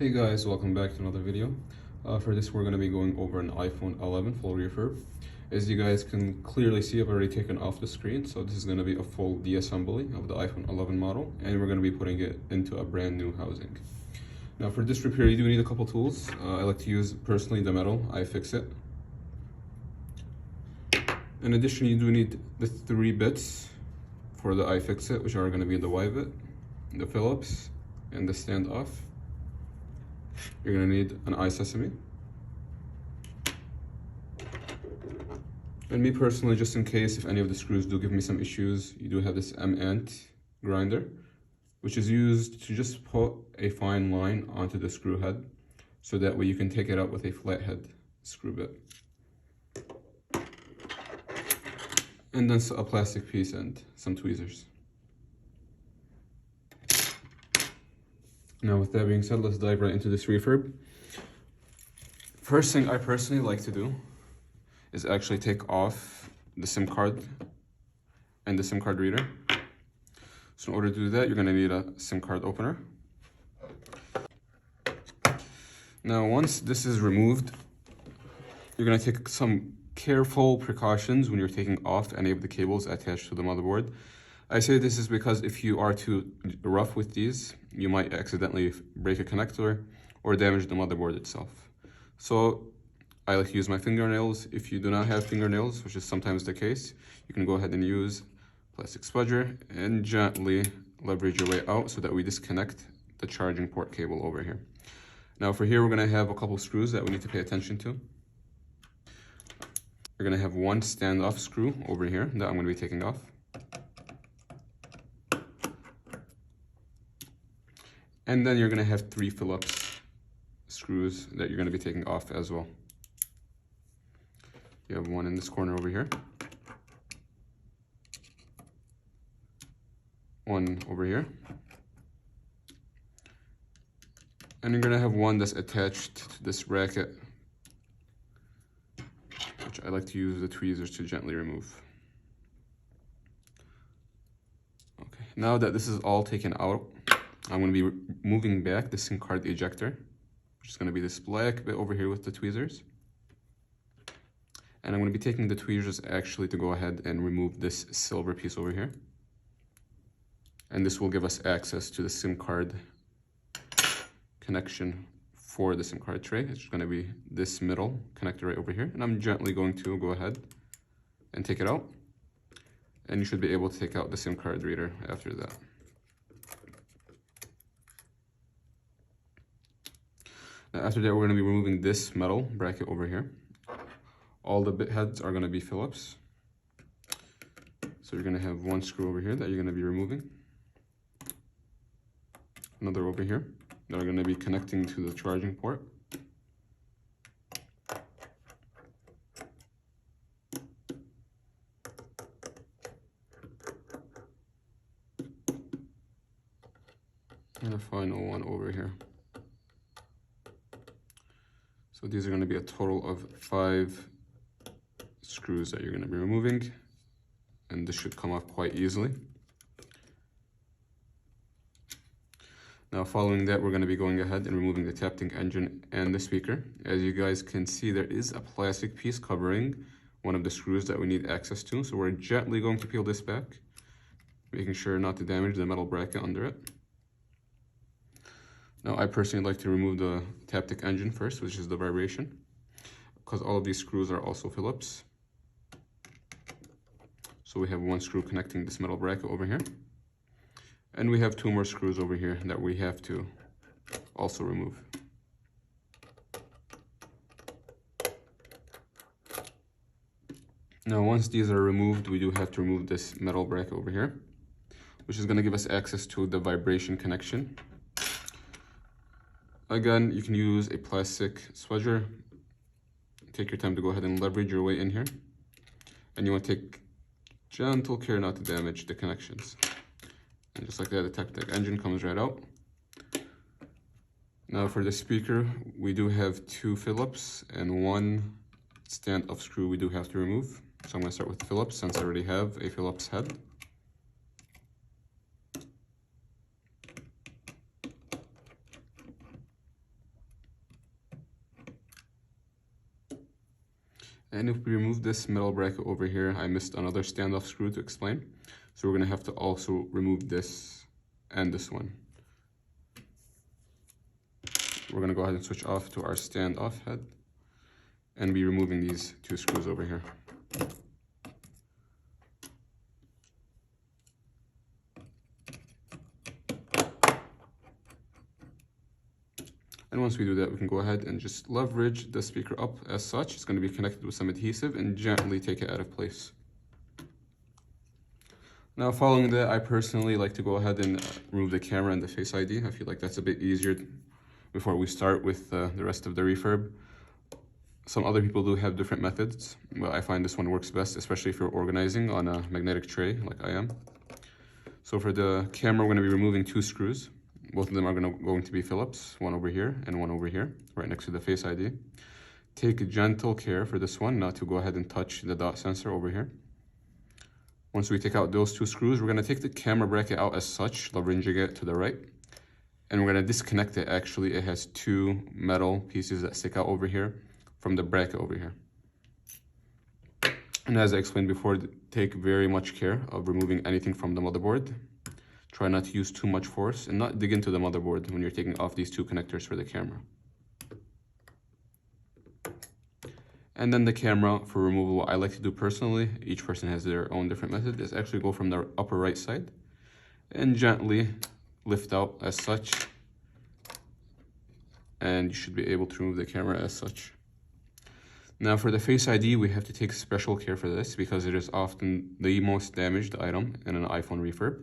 Hey guys, welcome back to another video. For this we're going to be going over an iPhone 11 full refurb. As you guys can clearly see, I've already taken off the screen, so this is going to be a full deassembly of the iPhone 11 model, and we're going to be putting it into a brand new housing. Now for this repair you do need a couple tools. I like to use personally the metal iFixit. In addition, you do need the 3 bits for the iFixit, which are going to be the Y-bit, the Phillips, and the standoff. You're going to need an iSesame. And me personally, just in case if any of the screws do give me some issues, you do have this M-Ant grinder, which is used to just put a fine line onto the screw head, so that way you can take it out with a flathead screw bit. And then a plastic piece and some tweezers. Now with that being said, let's dive right into this refurb. First thing I personally like to do is actually take off the SIM card and the SIM card reader. So in order to do that, you're going to need a SIM card opener. Now once this is removed, you're going to take some careful precautions when you're taking off any of the cables attached to the motherboard. I say this is because if you are too rough with these, you might accidentally break a connector or damage the motherboard itself. So I like to use my fingernails. If you do not have fingernails, which is sometimes the case, you can go ahead and use plastic spudger and gently leverage your way out so that we disconnect the charging port cable over here. Now for here, we're going to have a couple screws that we need to pay attention to. We're going to have one standoff screw over here that I'm going to be taking off. And then you're going to have 3 Phillips screws that you're going to be taking off as well. You have one in this corner over here, one over here, and you're going to have one that's attached to this bracket, which I like to use the tweezers to gently remove. Okay, now that this is all taken out, I'm going to be moving back the SIM card ejector, which is going to be this black bit over here with the tweezers. And I'm going to be taking the tweezers actually to go ahead and remove this silver piece over here. And this will give us access to the SIM card connection for the SIM card tray. It's going to be this middle connector right over here. And I'm gently going to go ahead and take it out. And you should be able to take out the SIM card reader after that. Now after that, we're going to be removing this metal bracket over here. All the bit heads are going to be Phillips. So you're going to have one screw over here that you're going to be removing. Another over here that are going to be connecting to the charging port. And a final one over here. So these are going to be a total of 5 screws that you're going to be removing, and this should come off quite easily. Now following that, we're going to be going ahead and removing the Taptic engine and the speaker. As you guys can see, there is a plastic piece covering one of the screws that we need access to, so we're gently going to peel this back, making sure not to damage the metal bracket under it. Now, I personally like to remove the Taptic engine first, which is the vibration, because all of these screws are also Phillips. So we have one screw connecting this metal bracket over here. And we have 2 more screws over here that we have to also remove. Now, once these are removed, we do have to remove this metal bracket over here, which is going to give us access to the vibration connection. Again, you can use a plastic spudger. Take your time to go ahead and leverage your way in here. And you want to take gentle care not to damage the connections. And just like that, the Taptic engine comes right out. Now for the speaker, we do have 2 Phillips and 1 stand-off screw we do have to remove. So I'm going to start with the Phillips since I already have a Phillips head. And if we remove this metal bracket over here, I missed another standoff screw to explain. So we're gonna have to also remove this and this one. We're gonna go ahead and switch off to our standoff head and be removing these two screws over here. And once we do that, we can go ahead and just leverage the speaker up as such. It's going to be connected with some adhesive and gently take it out of place. Now, following that, I personally like to go ahead and remove the camera and the Face ID. I feel like that's a bit easier before we start with the rest of the refurb. Some other people do have different methods, but I find this one works best, especially if you're organizing on a magnetic tray like I am. So for the camera, we're going to be removing two screws. Both of them are going to be Phillips, one over here and one over here, right next to the Face ID. Take gentle care for this one not to go ahead and touch the dot sensor over here. Once we take out those two screws, we're going to take the camera bracket out as such, leveraging it to the right. And we're going to disconnect it. Actually, it has two metal pieces that stick out over here from the bracket over here. And as I explained before, take very much care of removing anything from the motherboard. Try not to use too much force and not dig into the motherboard when you're taking off these two connectors for the camera. And then the camera for removal, what I like to do personally, each person has their own different method, is actually go from the upper right side and gently lift out as such. And you should be able to remove the camera as such. Now for the Face ID, we have to take special care for this because it is often the most damaged item in an iPhone refurb.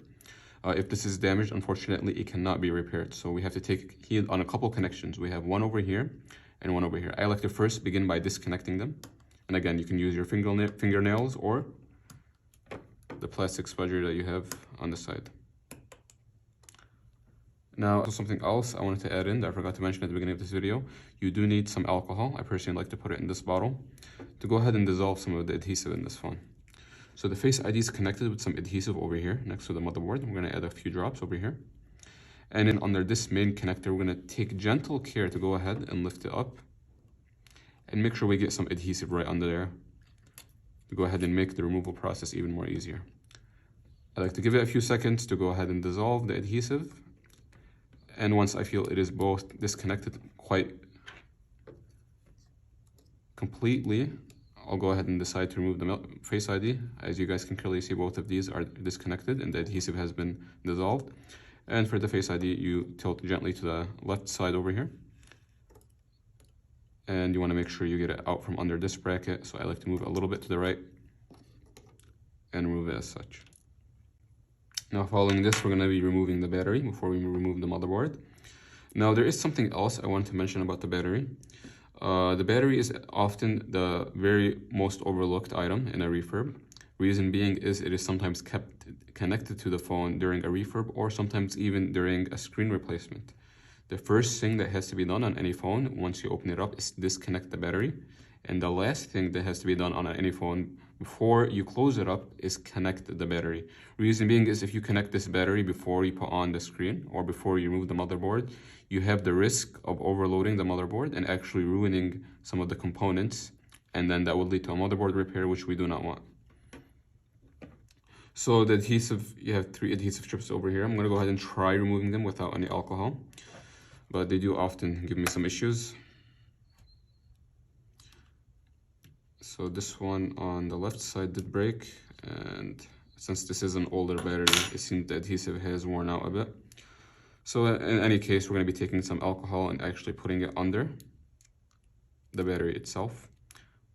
If this is damaged, unfortunately, it cannot be repaired. So we have to take heed on a couple connections. We have one over here and one over here. I like to first begin by disconnecting them. And again, you can use your fingernails or the plastic spudger that you have on the side. Now, something else I wanted to add in that I forgot to mention at the beginning of this video. You do need some alcohol. I personally like to put it in this bottle to go ahead and dissolve some of the adhesive in this phone. So the Face ID is connected with some adhesive over here next to the motherboard. We're going to add a few drops over here. And then under this main connector, we're going to take gentle care to go ahead and lift it up. And make sure we get some adhesive right under there to go ahead and make the removal process even more easier. I like to give it a few seconds to go ahead and dissolve the adhesive. And once I feel it is both disconnected quite completely, I'll go ahead and decide to remove the Face ID. As you guys can clearly see, both of these are disconnected and the adhesive has been dissolved. And for the Face ID, you tilt gently to the left side over here. And you want to make sure you get it out from under this bracket. So I like to move it a little bit to the right and remove it as such. Now following this, we're going to be removing the battery before we remove the motherboard. Now there is something else I want to mention about the battery. The battery is often the very most overlooked item in a refurb. Reason being is it is sometimes kept connected to the phone during a refurb or sometimes even during a screen replacement. The first thing that has to be done on any phone once you open it up is disconnect the battery. And the last thing that has to be done on any phone before you close it up is connect the battery. Reason being is if you connect this battery before you put on the screen or before you remove the motherboard, you have the risk of overloading the motherboard and actually ruining some of the components. And then that will lead to a motherboard repair, which we do not want. So the adhesive, you have 3 adhesive strips over here. I'm going to go ahead and try removing them without any alcohol, but they do often give me some issues. So this one on the left side did break, and since this is an older battery, it seems the adhesive has worn out a bit. So in any case, we're going to be taking some alcohol and actually putting it under the battery itself.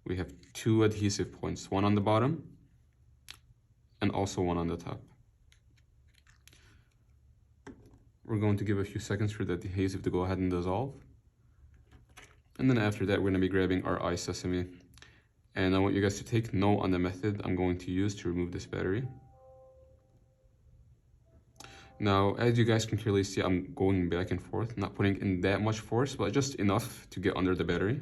We have 2 adhesive points, one on the bottom and also one on the top. We're going to give a few seconds for the adhesive to go ahead and dissolve. And then after that, we're going to be grabbing our iSesame. And I want you guys to take note on the method I'm going to use to remove this battery. Now, as you guys can clearly see, I'm going back and forth, not putting in that much force, but just enough to get under the battery.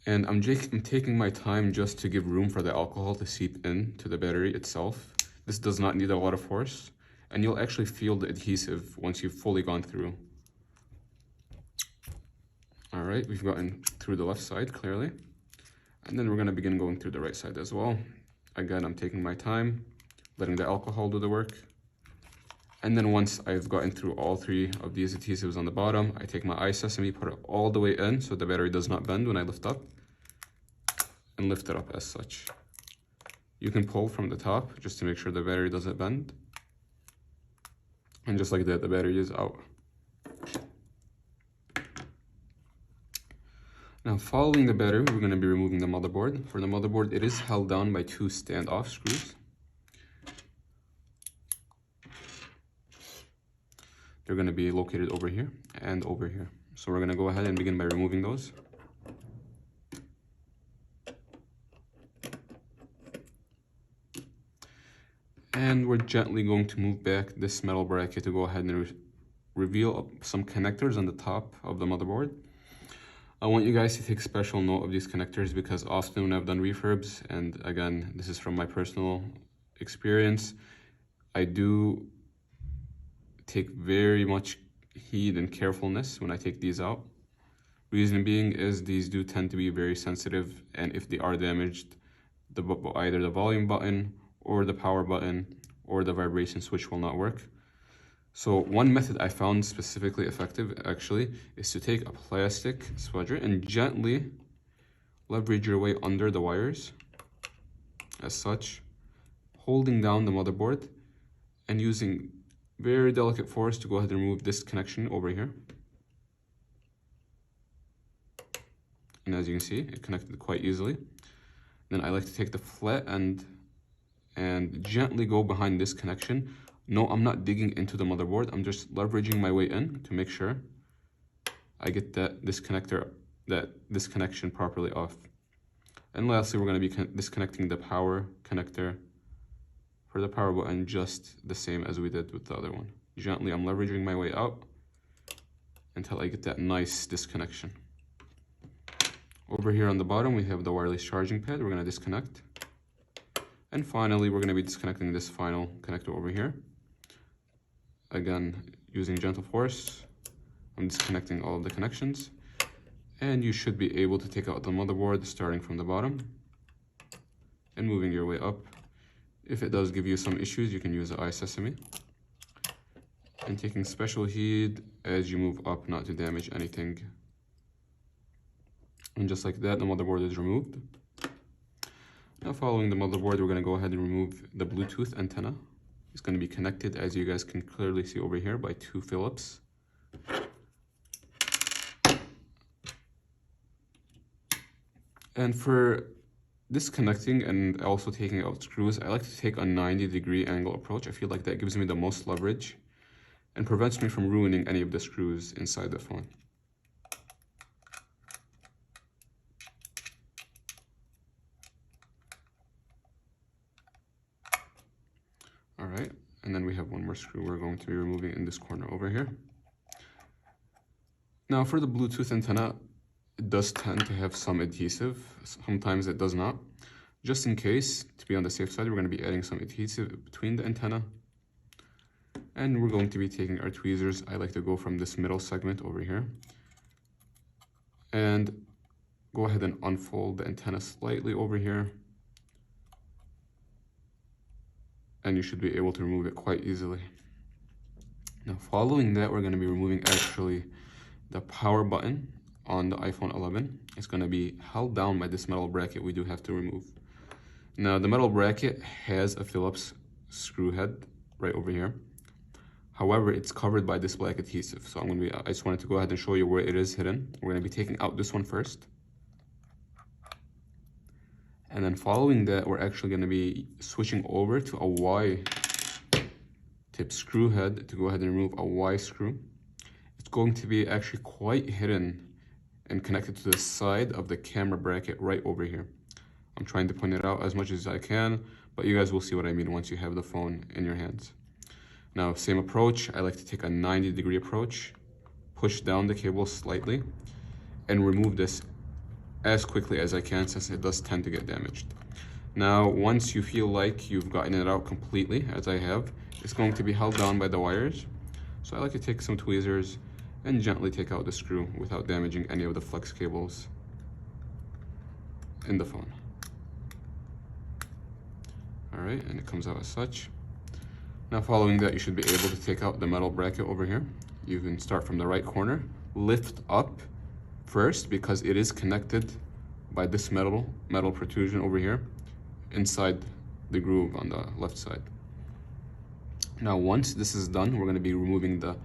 And I'm taking my time just to give room for the alcohol to seep into the battery itself. This does not need a lot of force, and you'll actually feel the adhesive once you've fully gone through. All right, we've gotten through the left side clearly. And then we're gonna begin going through the right side as well. Again, I'm taking my time, letting the alcohol do the work. And then once I've gotten through all three of these adhesives on the bottom, I take my iSesame, put it all the way in so the battery does not bend when I lift up, and lift it up as such. You can pull from the top just to make sure the battery doesn't bend. And just like that, the battery is out. Now, following the battery, we're going to be removing the motherboard. For the motherboard, it is held down by two standoff screws. They're going to be located over here and over here. So we're going to go ahead and begin by removing those. And we're gently going to move back this metal bracket to go ahead and reveal some connectors on the top of the motherboard. I want you guys to take special note of these connectors because often when I've done refurbs, and again, this is from my personal experience, I do take very much heed and carefulness when I take these out. Reason being is these do tend to be very sensitive, and if they are damaged, either the volume button or the power button or the vibration switch will not work. So one method I found specifically effective actually is to take a plastic spudger and gently leverage your way under the wires as such, holding down the motherboard and using very delicate force to go ahead and remove this connection over here. And as you can see, it connected quite easily. Then I like to take the flat end and gently go behind this connection. No, I'm not digging into the motherboard. I'm just leveraging my way in to make sure I get this connection properly off. And lastly, we're going to be disconnecting the power connector for the power button just the same as we did with the other one. Gently, I'm leveraging my way out until I get that nice disconnection. Over here on the bottom, we have the wireless charging pad. We're going to disconnect. And finally, we're going to be disconnecting this final connector over here. Again, using gentle force, I'm disconnecting all of the connections. And you should be able to take out the motherboard starting from the bottom and moving your way up. If it does give you some issues, you can use the iSesame. And taking special heed as you move up not to damage anything. And just like that, the motherboard is removed. Now following the motherboard, we're going to go ahead and remove the Bluetooth antenna. It's going to be connected, as you guys can clearly see over here, by two Phillips. And for disconnecting and also taking out screws, I like to take a 90-degree angle approach. I feel like that gives me the most leverage and prevents me from ruining any of the screws inside the phone. All right, and then we have one more screw we're going to be removing in this corner over here. Now for the Bluetooth antenna, it does tend to have some adhesive. Sometimes it does not. Just in case, to be on the safe side, we're going to be adding some adhesive between the antenna. And we're going to be taking our tweezers. I like to go from this middle segment over here. And go ahead and unfold the antenna slightly over here. And you should be able to remove it quite easily. Now following that, we're going to be removing actually the power button on the iPhone 11. It's going to be held down by this metal bracket we do have to remove. Now the metal bracket has a Phillips screw head right over here. However, it's covered by this black adhesive. So I just wanted to go ahead and show you where it is hidden. We're going to be taking out this one first. And then following that, we're actually going to be switching over to a Y-tip screw head to go ahead and remove a Y screw. It's going to be actually quite hidden and connected to the side of the camera bracket right over here. I'm trying to point it out as much as I can, but you guys will see what I mean once you have the phone in your hands. Now, same approach. I like to take a 90-degree approach, push down the cable slightly, and remove this as quickly as I can since it does tend to get damaged. Now, once you feel like you've gotten it out completely, as I have, it's going to be held down by the wires. So I like to take some tweezers and gently take out the screw without damaging any of the flex cables in the phone. All right, and it comes out as such. Now following that, you should be able to take out the metal bracket over here. You can start from the right corner, lift up first because it is connected by this metal protrusion over here inside the groove on the left side. Now once this is done, we're going to be removing the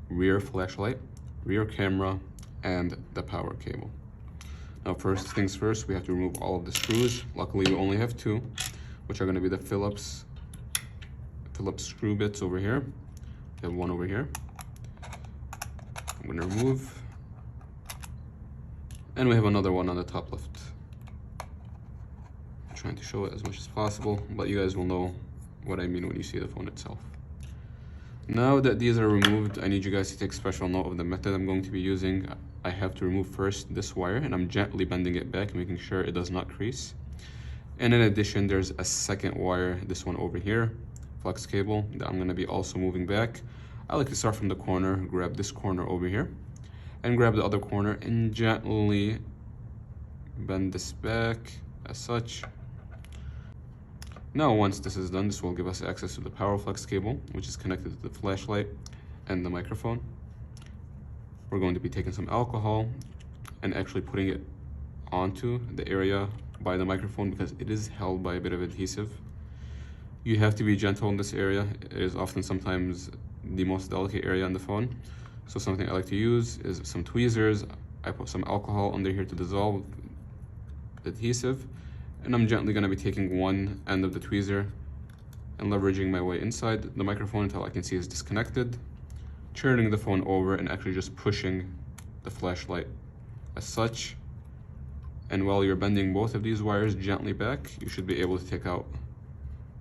rear flashlight, rear camera, and the power cable. Now first things first, we have to remove all of the screws. Luckily we only have two, which are going to be the Phillips screw bits over here. We have one over here. I'm going to remove. And we have another one on the top left. I'm trying to show it as much as possible, but you guys will know what I mean when you see the phone itself. Now that these are removed, I need you guys to take special note of the method I'm going to be using. I have to remove first this wire, and I'm gently bending it back, making sure it does not crease. And in addition, there's a second wire, this one over here, flex cable, that I'm going to be also moving back. I like to start from the corner, grab this corner over here, and grab the other corner and gently bend this back as such. Now once this is done, this will give us access to the power flex cable, which is connected to the flashlight and the microphone. We're going to be taking some alcohol and actually putting it onto the area by the microphone because it is held by a bit of adhesive. You have to be gentle in this area. It is often sometimes the most delicate area on the phone. So something I like to use is some tweezers. I put some alcohol under here to dissolve the adhesive, and I'm gently going to be taking one end of the tweezer and leveraging my way inside the microphone until I can see it's disconnected, turning the phone over and actually just pushing the flashlight as such. And while you're bending both of these wires gently back, you should be able to take out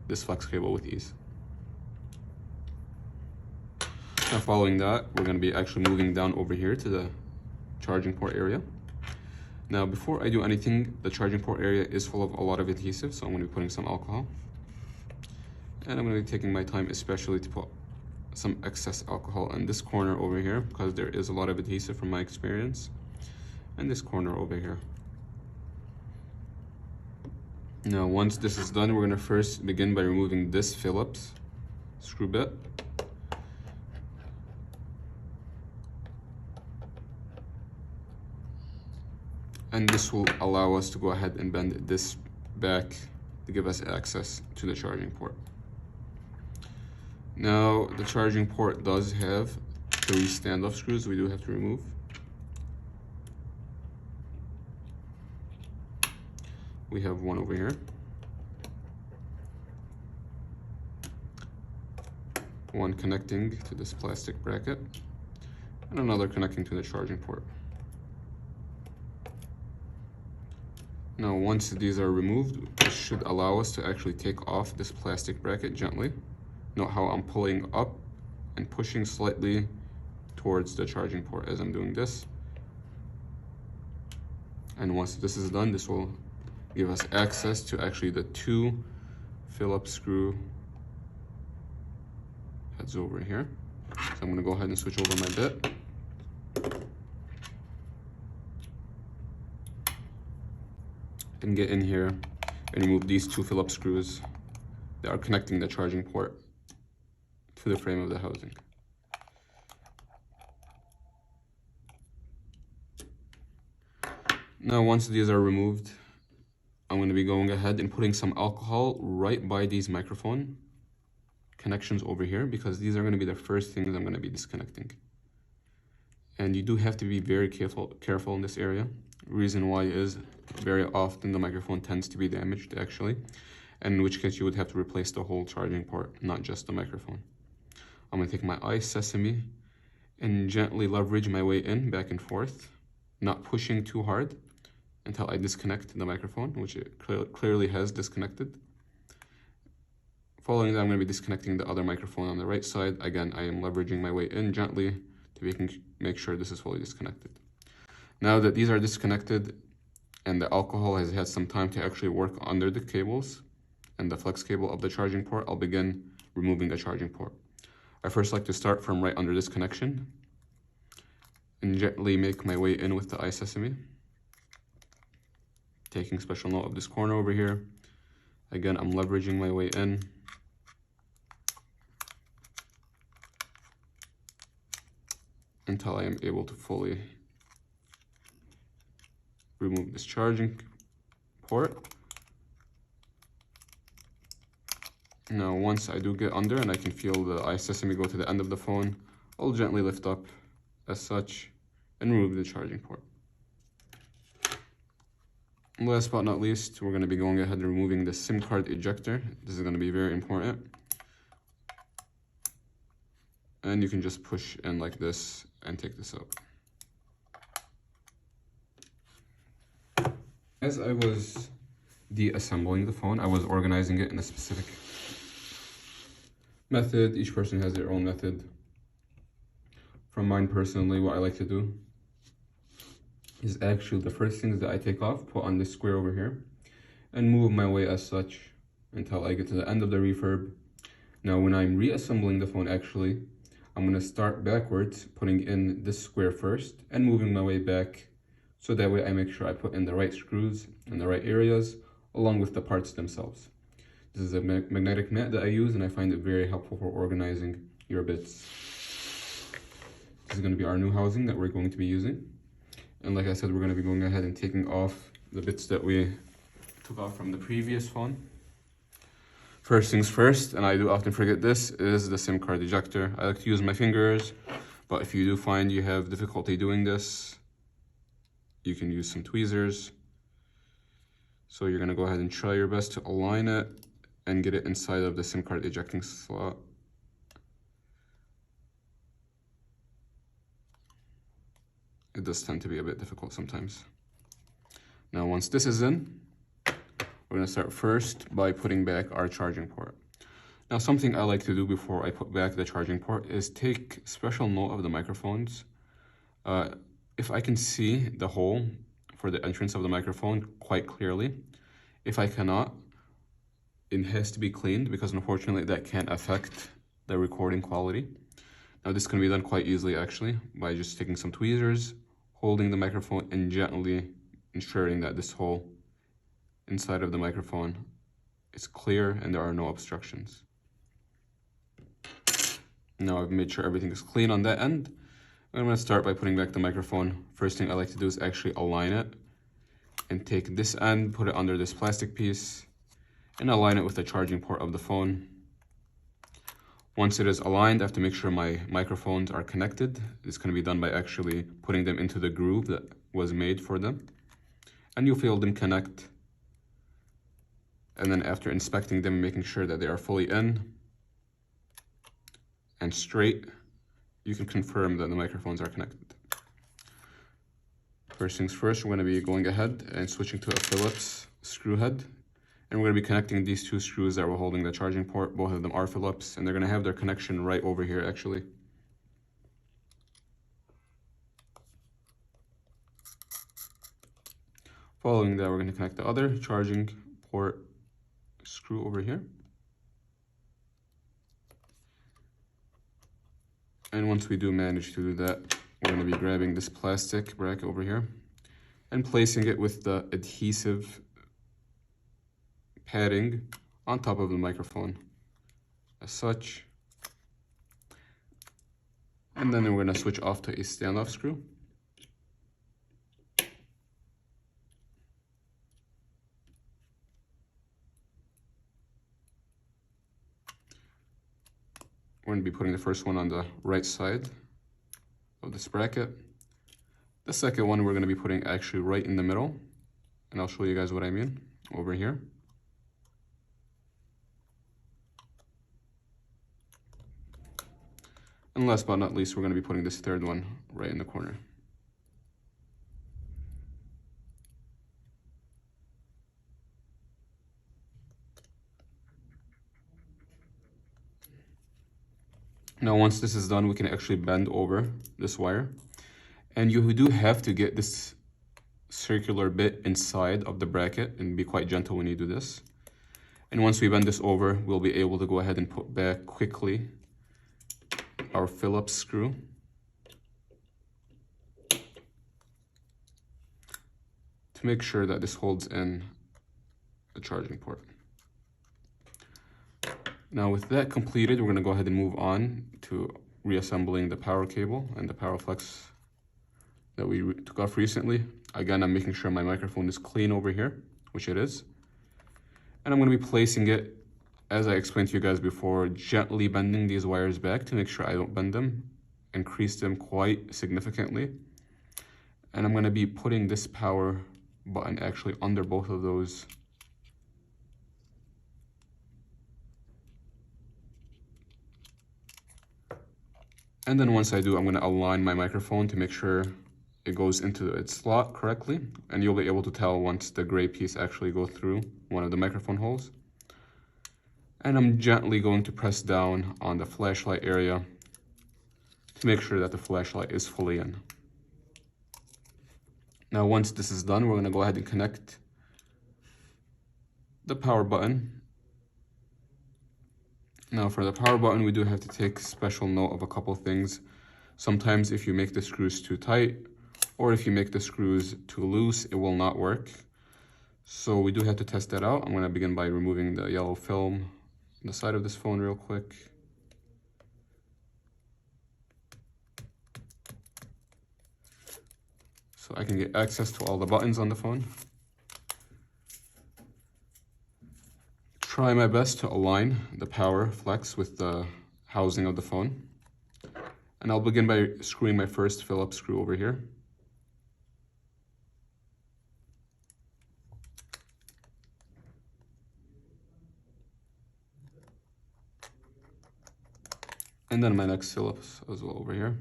this flex cable with ease. Now following that, we're going to be actually moving down over here to the charging port area. Now before I do anything, the charging port area is full of a lot of adhesive, so I'm going to be putting some alcohol. And I'm going to be taking my time especially to put some excess alcohol in this corner over here because there is a lot of adhesive from my experience. And this corner over here. Now once this is done, we're going to first begin by removing this Phillips screw bit. And this will allow us to go ahead and bend this back to give us access to the charging port. Now the charging port does have 3 standoff screws we do have to remove. We have one over here, one connecting to this plastic bracket, and another connecting to the charging port. Now once these are removed, this should allow us to actually take off this plastic bracket gently. Note how I'm pulling up and pushing slightly towards the charging port as I'm doing this. And once this is done, this will give us access to actually the 2 Phillips screw heads over here. So I'm going to go ahead and switch over my bit. And get in here and remove these 2 Phillips screws that are connecting the charging port to the frame of the housing. Now once these are removed, I'm going to be going ahead and putting some alcohol right by these microphone connections over here because these are going to be the first things I'm going to be disconnecting. And you do have to be very careful in this area. Reason why is very often the microphone tends to be damaged actually, and in which case you would have to replace the whole charging port, not just the microphone. I'm going to take my ice sesame and gently leverage my way in back and forth, not pushing too hard until I disconnect the microphone, which it clearly has disconnected. Following that, I'm going to be disconnecting the other microphone on the right side. Again, I am leveraging my way in gently to make sure this is fully disconnected. Now that these are disconnected and the alcohol has had some time to actually work under the cables and the flex cable of the charging port, I'll begin removing the charging port. I first like to start from right under this connection and gently make my way in with the iSesame. Taking special note of this corner over here. Again, I'm leveraging my way in. Until I am able to fully remove this charging port. Now, once I do get under and I can feel the iSesame go to the end of the phone, I'll gently lift up as such and remove the charging port. And last but not least, we're going to be going ahead and removing the SIM card ejector. This is going to be very important. And you can just push in like this and take this out. As I was deassembling the phone, I was organizing it in a specific method. Each person has their own method. From mine personally, what I like to do is actually the first things that I take off, put on this square over here, and move my way as such until I get to the end of the refurb. Now, when I'm reassembling the phone, actually, I'm going to start backwards, putting in this square first, and moving my way back, so that way I make sure I put in the right screws in the right areas, along with the parts themselves. This is a magnetic mat that I use, and I find it very helpful for organizing your bits. This is going to be our new housing that we're going to be using. And like I said, we're going to be going ahead and taking off the bits that we took off from the previous phone. First things first, and I do often forget this, is the SIM card ejector. I like to use my fingers, but if you do find you have difficulty doing this, you can use some tweezers. So you're going to go ahead and try your best to align it and get it inside of the SIM card ejecting slot. It does tend to be a bit difficult sometimes. Now, once this is in, we're going to start first by putting back our charging port. Now, something I like to do before I put back the charging port is take special note of the microphones. If I can see the hole for the entrance of the microphone quite clearly, if I cannot, it has to be cleaned, because unfortunately that can affect the recording quality. Now, this can be done quite easily actually by just taking some tweezers, holding the microphone, and gently ensuring that this hole inside of the microphone is clear and there are no obstructions. Now I've made sure everything is clean on that end. I'm going to start by putting back the microphone. First thing I like to do is actually align it and take this end, put it under this plastic piece, and align it with the charging port of the phone. Once it is aligned, I have to make sure my microphones are connected. This can be done by actually putting them into the groove that was made for them. And you'll feel them connect. And then after inspecting them, making sure that they are fully in and straight, you can confirm that the microphones are connected. First things first, we're going to be going ahead and switching to a Phillips screw head. And we're going to be connecting these two screws that were holding the charging port. Both of them are Phillips, and they're going to have their connection right over here actually. Following that, we're going to connect the other charging port screw over here. And once we do manage to do that, we're going to be grabbing this plastic bracket over here and placing it with the adhesive padding on top of the microphone as such. And then we're going to switch off to a standoff screw. We're going to be putting the first one on the right side of this bracket. The second one we're going to be putting actually right in the middle, and I'll show you guys what I mean over here. And last but not least, we're going to be putting this third one right in the corner. Now, once this is done, we can actually bend over this wire. And you do have to get this circular bit inside of the bracket and be quite gentle when you do this. And once we bend this over, we'll be able to go ahead and put back quickly our Phillips screw. to make sure that this holds in the charging port. Now with that completed, we're going to go ahead and move on to reassembling the power cable and the power flex that we took off recently. Again, I'm making sure my microphone is clean over here, which it is. And I'm going to be placing it, as I explained to you guys before, gently bending these wires back to make sure I don't bend them, increase them quite significantly. And I'm going to be putting this power button actually under both of those. And then once I do, I'm going to align my microphone to make sure it goes into its slot correctly. And you'll be able to tell once the gray piece actually goes through one of the microphone holes. And I'm gently going to press down on the flashlight area to make sure that the flashlight is fully in. Now once this is done, we're going to go ahead and connect the power button. Now for the power button, we do have to take special note of a couple things. Sometimes if you make the screws too tight, or if you make the screws too loose, it will not work. So we do have to test that out. I'm going to begin by removing the yellow film on the side of this phone real quick. So I can get access to all the buttons on the phone. Try my best to align the power flex with the housing of the phone. And I'll begin by screwing my first Phillips screw over here. And then my next Phillips as well over here.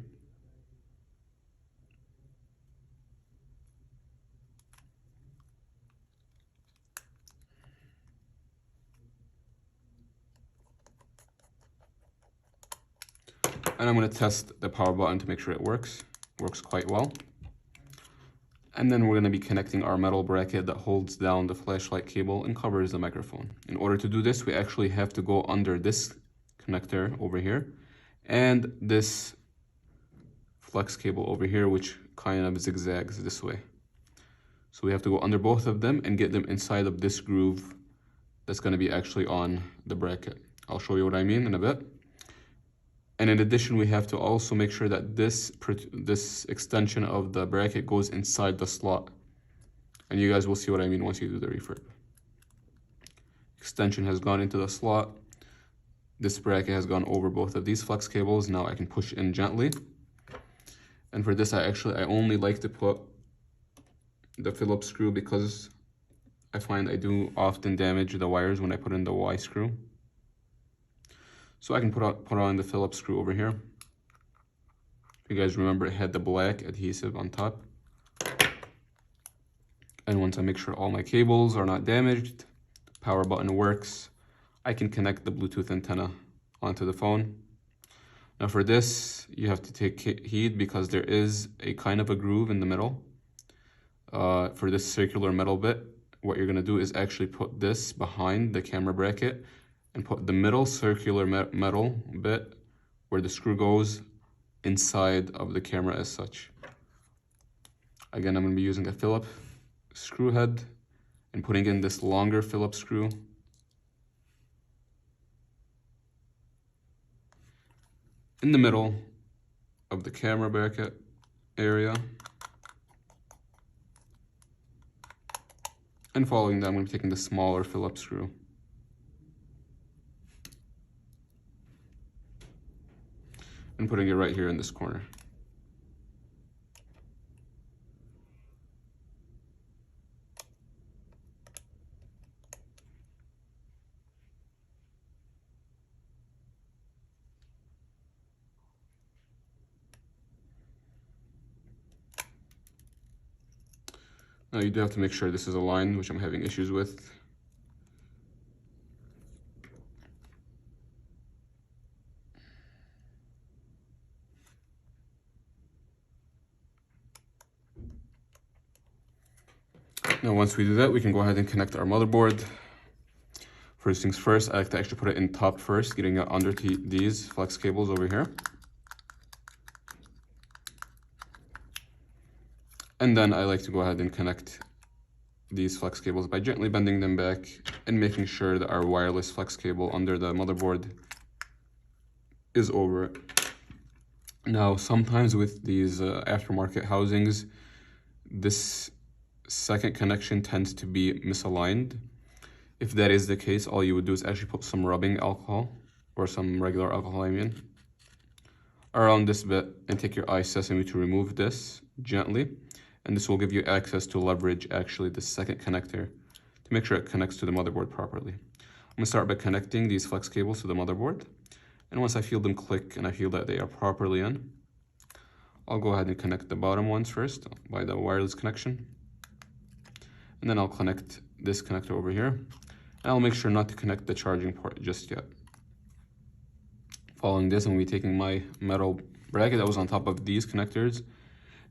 And I'm going to test the power button to make sure it works. It works quite well. And then we're going to be connecting our metal bracket that holds down the flashlight cable and covers the microphone. In order to do this, we actually have to go under this connector over here and this flex cable over here, which kind of zigzags this way. So we have to go under both of them and get them inside of this groove that's going to be actually on the bracket. I'll show you what I mean in a bit. And in addition, we have to also make sure that this extension of the bracket goes inside the slot. And you guys will see what I mean once you do the refurb. Extension has gone into the slot. This bracket has gone over both of these flex cables. Now I can push in gently. And for this, I only like to put the Phillips screw because I find I do often damage the wires when I put in the Y screw. So I can put on the Phillips screw over here. If you guys remember, it had the black adhesive on top. And once I make sure all my cables are not damaged, the power button works, I can connect the Bluetooth antenna onto the phone. Now for this, you have to take heed because there is a kind of a groove in the middle. For this circular metal bit, what you're going to do is actually put this behind the camera bracket and put the middle circular metal bit where the screw goes inside of the camera as such. Again, I'm going to be using a Phillips screw head and putting in this longer Phillips screw. In the middle of the camera bracket area. And following that, I'm going to be taking the smaller Phillips screw. And putting it right here in this corner. Now you do have to make sure this is aligned, which I'm having issues with. Now once we do that, we can go ahead and connect our motherboard. First things first, I like to actually put it in top first, getting it under these flex cables over here. And then I like to go ahead and connect these flex cables by gently bending them back and making sure that our wireless flex cable under the motherboard is over it. Now, sometimes with these aftermarket housings, this second connection tends to be misaligned. If that is the case, all you would do is actually put some rubbing alcohol, or some regular alcohol, I mean, around this bit, and take your sesame to remove this gently. And this will give you access to leverage actually the second connector to make sure it connects to the motherboard properly. I'm gonna start by connecting these flex cables to the motherboard. And once I feel them click and I feel that they are properly in, I'll go ahead and connect the bottom ones first by the wireless connection. And then I'll connect this connector over here. And I'll make sure not to connect the charging port just yet. Following this, I'm gonna be taking my metal bracket that was on top of these connectors,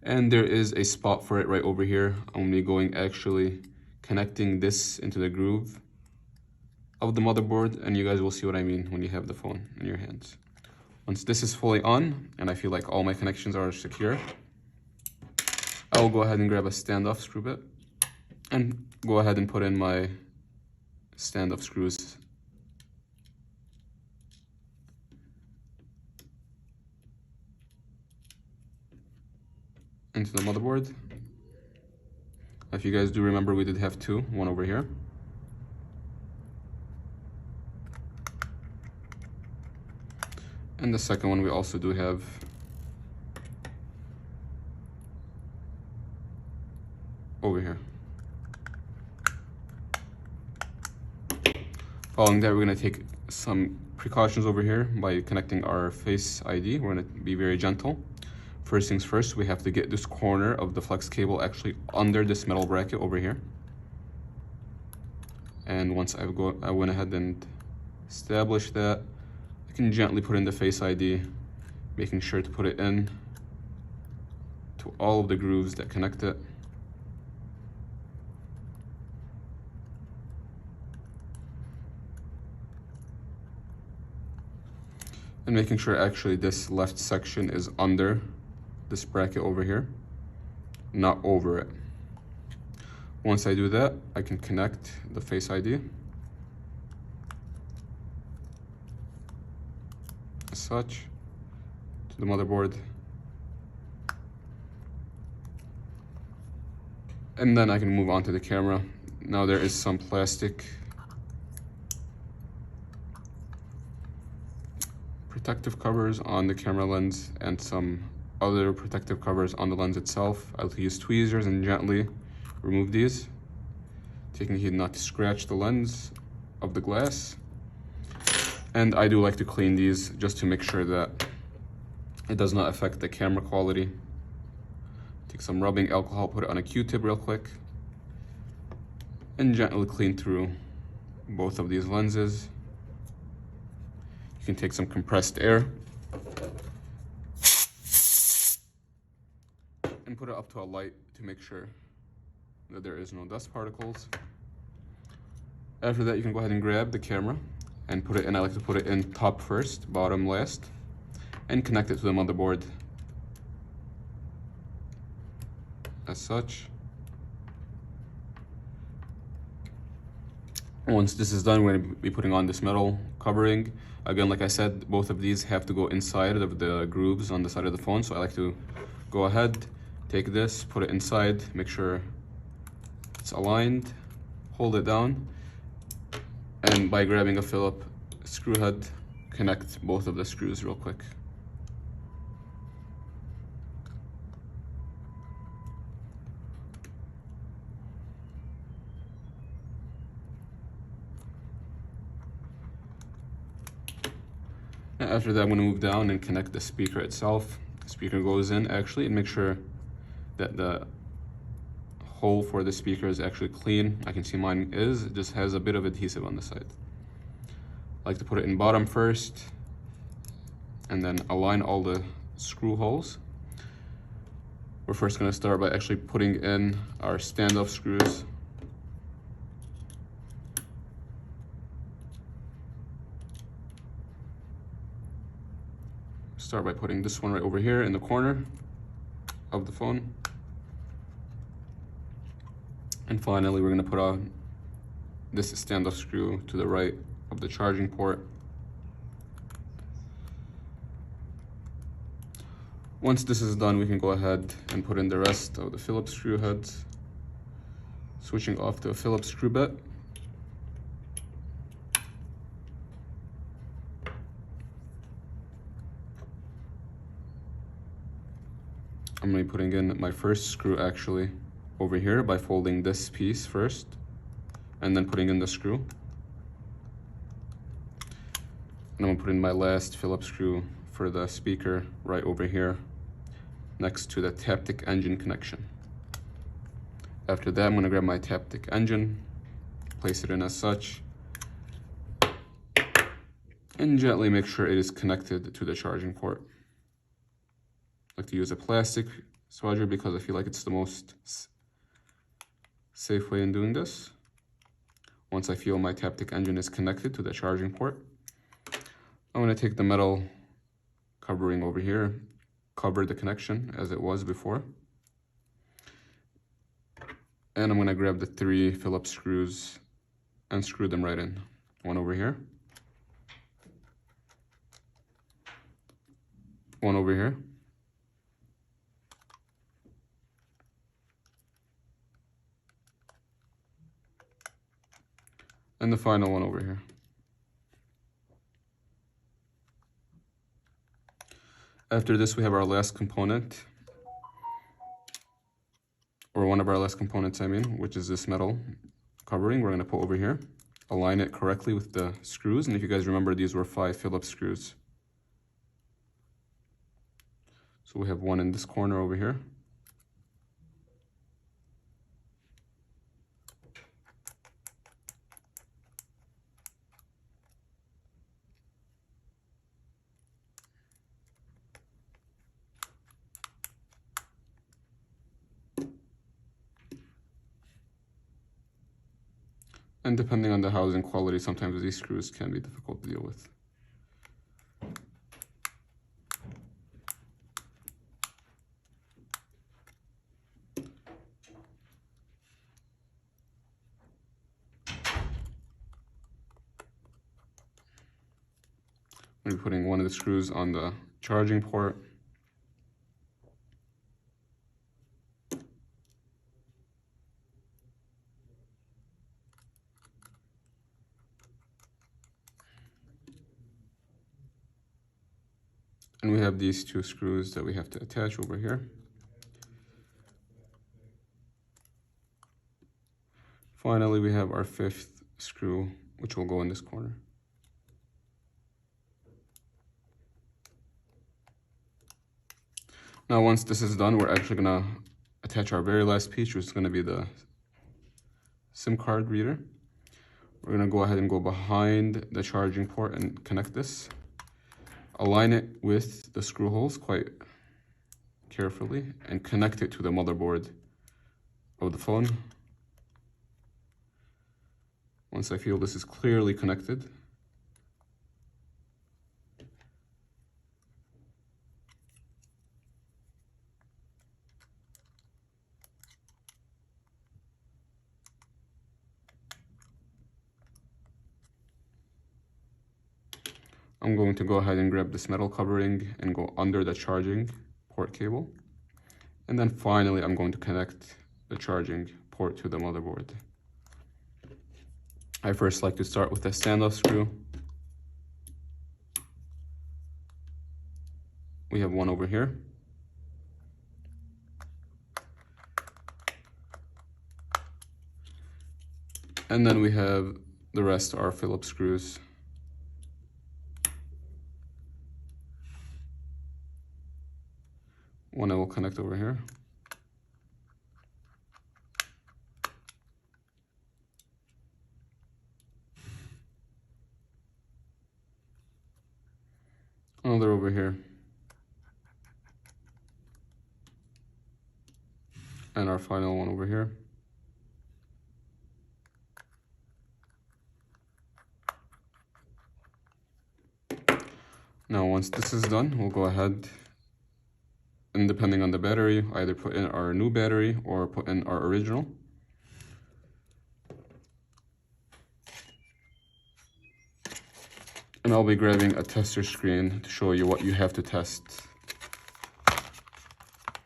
and there is a spot for it right over here. I'm gonna be going actually connecting this into the groove of the motherboard, and you guys will see what I mean when you have the phone in your hands. Once this is fully on and I feel like all my connections are secure, I'll go ahead and grab a standoff screw bit and go ahead and put in my standoff screws into the motherboard. If you guys do remember, we did have two, one over here. And the second one we also do have over here. Following that, we're gonna take some precautions over here by connecting our Face ID. We're gonna be very gentle. First things first, we have to get this corner of the flex cable actually under this metal bracket over here. And once I went ahead and established that, I can gently put in the Face ID, making sure to put it in to all of the grooves that connect it. And making sure actually this left section is under this bracket over here, not over it. Once I do that, I can connect the Face ID as such to the motherboard. And then I can move on to the camera. Now there is some plastic protective covers on the camera lens and some other protective covers on the lens itself. I'll use tweezers and gently remove these, taking heed not to scratch the lens of the glass. And I do like to clean these just to make sure that it does not affect the camera quality. Take some rubbing alcohol, put it on a Q-tip real quick, and gently clean through both of these lenses. You can take some compressed air and put it up to a light to make sure that there is no dust particles. After that, you can go ahead and grab the camera and put it in. I like to put it in top first, bottom last, and connect it to the motherboard as such. Once this is done, we're going to be putting on this metal covering. Again, like I said, both of these have to go inside of the grooves on the side of the phone. So I like to go ahead, take this, put it inside, make sure it's aligned, hold it down, and by grabbing a Phillips screw head, connect both of the screws real quick. After that, I'm going to move down and connect the speaker itself. The speaker goes in actually, and make sure that the hole for the speaker is actually clean. I can see mine is, it just has a bit of adhesive on the side. I like to put it in bottom first and then align all the screw holes. We're first going to start by actually putting in our standoff screws. Start by putting this one right over here in the corner of the phone. And finally, we're gonna put on this standoff screw to the right of the charging port. Once this is done, we can go ahead and put in the rest of the Phillips screw heads, switching off to a Phillips screw bit. I'm going to be putting in my first screw actually over here by folding this piece first and then putting in the screw. And I'm going to put in my last Phillips screw for the speaker right over here next to the Taptic engine connection. After that, I'm going to grab my Taptic engine, place it in as such, and gently make sure it is connected to the charging port. I like to use a plastic swagger because I feel like it's the most safe way in doing this. Once I feel my Taptic engine is connected to the charging port, I'm going to take the metal covering over here, cover the connection as it was before, and I'm going to grab the 3 Phillips screws and screw them right in. One over here, one over here, and the final one over here. After this, we have our last component, or one of our last components, I mean, which is this metal covering we're going to put over here. Align it correctly with the screws, and if you guys remember, these were 5 Phillips screws. So we have one in this corner over here. And depending on the housing quality, sometimes these screws can be difficult to deal with. I'm going to be putting one of the screws on the charging port. And we have these 2 screws that we have to attach over here. Finally, we have our 5th screw, which will go in this corner. Now, once this is done, we're actually gonna attach our very last piece, which is gonna be the SIM card reader. We're gonna go ahead and go behind the charging port and connect this. Align it with the screw holes quite carefully and connect it to the motherboard of the phone. Once I feel this is clearly connected, I'm going to go ahead and grab this metal covering and go under the charging port cable. And then finally, I'm going to connect the charging port to the motherboard. I first like to start with a standoff screw. We have one over here. And then we have the rest are Phillips screws. One I will connect over here. Another over here. And our final one over here. Now, once this is done, we'll go ahead and depending on the battery, either put in our new battery or put in our original. And I'll be grabbing a tester screen to show you what you have to test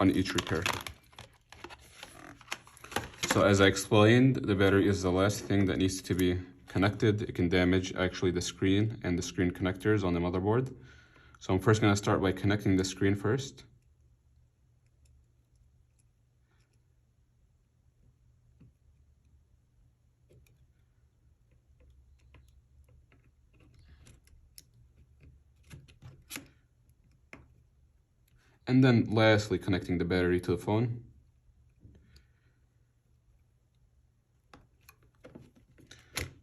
on each repair. So as I explained, the battery is the last thing that needs to be connected. It can damage actually the screen and the screen connectors on the motherboard. So I'm first going to start by connecting the screen first. And then lastly, connecting the battery to the phone.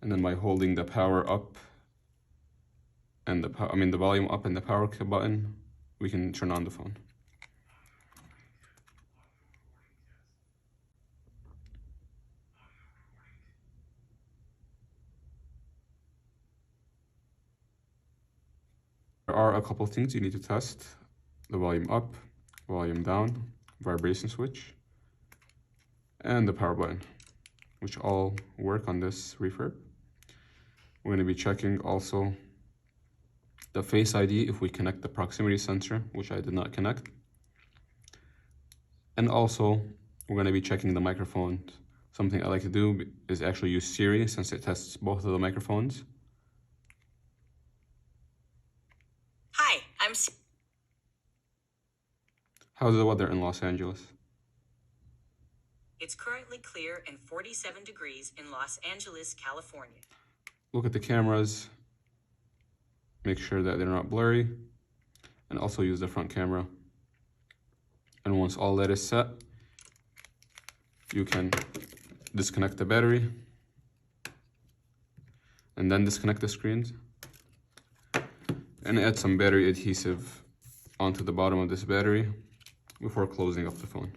And then by holding the power up and the volume up and the power button, we can turn on the phone. There are a couple things you need to test: the volume up, volume down, vibration switch, and the power button, which all work on this refurb. We're going to be checking also the Face ID if we connect the proximity sensor, which I did not connect. And also, we're going to be checking the microphone. Something I like to do is actually use Siri, since it tests both of the microphones. Hi, How's the weather in Los Angeles? It's currently clear and 47 degrees in Los Angeles, California. Look at the cameras, make sure that they're not blurry, and also use the front camera. And once all that is set, you can disconnect the battery and then disconnect the screens and add some battery adhesive onto the bottom of this battery before closing off the phone.